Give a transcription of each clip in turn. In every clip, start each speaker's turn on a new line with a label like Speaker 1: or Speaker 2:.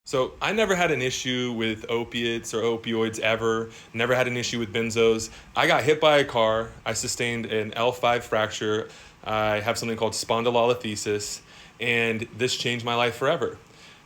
Speaker 1: So I never had an issue with opiates or opioids ever. Never had an issue with benzos. I got hit by a car. I sustained an L5 fracture. I have something called spondylolisthesis, and this changed my life forever.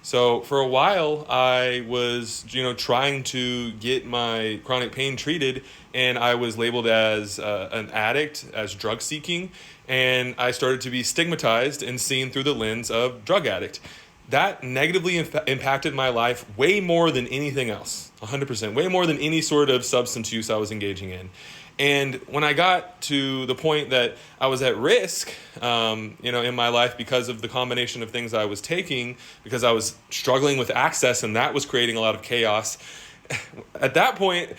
Speaker 1: So for a while, I was, trying to get my chronic pain treated, and I was labeled as an addict, as drug seeking, and I started to be stigmatized and seen through the lens of drug addict. That negatively impacted my life way more than anything else. 100%, way more than any sort of substance use I was engaging in. And when I got to the point that I was at risk, in my life because of the combination of things I was taking, because I was struggling with access and that was creating a lot of chaos, at that point,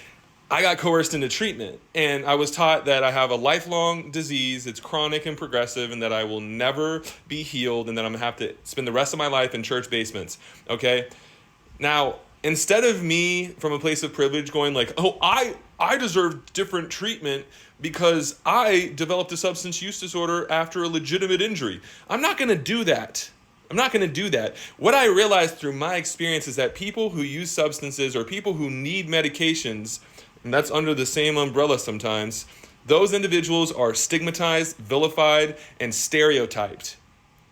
Speaker 1: I got coerced into treatment, and I was taught that I have a lifelong disease, it's chronic and progressive, and that I will never be healed, and that I'm gonna have to spend the rest of my life in church basements. Okay? Now, instead of me from a place of privilege going like, oh, I deserve different treatment because I developed a substance use disorder after a legitimate injury, I'm not gonna do that. I'm not going to do that. What I realized through my experience is that people who use substances or people who need medications, and that's under the same umbrella sometimes, those individuals are stigmatized, vilified, and stereotyped.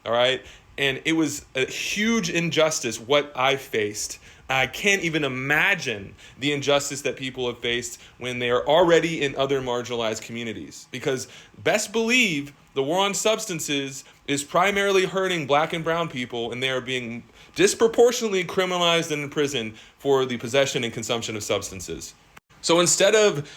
Speaker 1: All right? And it was a huge injustice what I faced. I can't even imagine the injustice that people have faced when they are already in other marginalized communities. Because best believe the war on substances is primarily hurting black and brown people, and they are being disproportionately criminalized and imprisoned for the possession and consumption of substances. So instead of,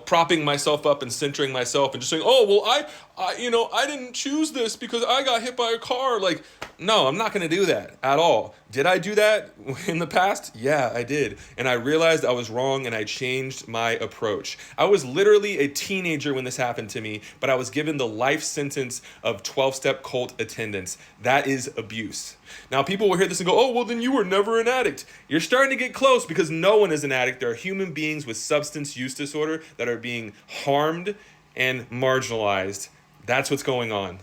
Speaker 1: propping myself up and centering myself and just saying, oh, well, I didn't choose this because I got hit by a car. Like, no, I'm not going to do that at all. Did I do that in the past? Yeah, I did. And I realized I was wrong, and I changed my approach. I was literally a teenager when this happened to me, but I was given the life sentence of 12-step cult attendance. That is abuse. Now, people will hear this and go, oh, well, then you were never an addict. You're starting to get close, because no one is an addict. There are human beings with substance use disorder that are being harmed and marginalized. That's what's going on.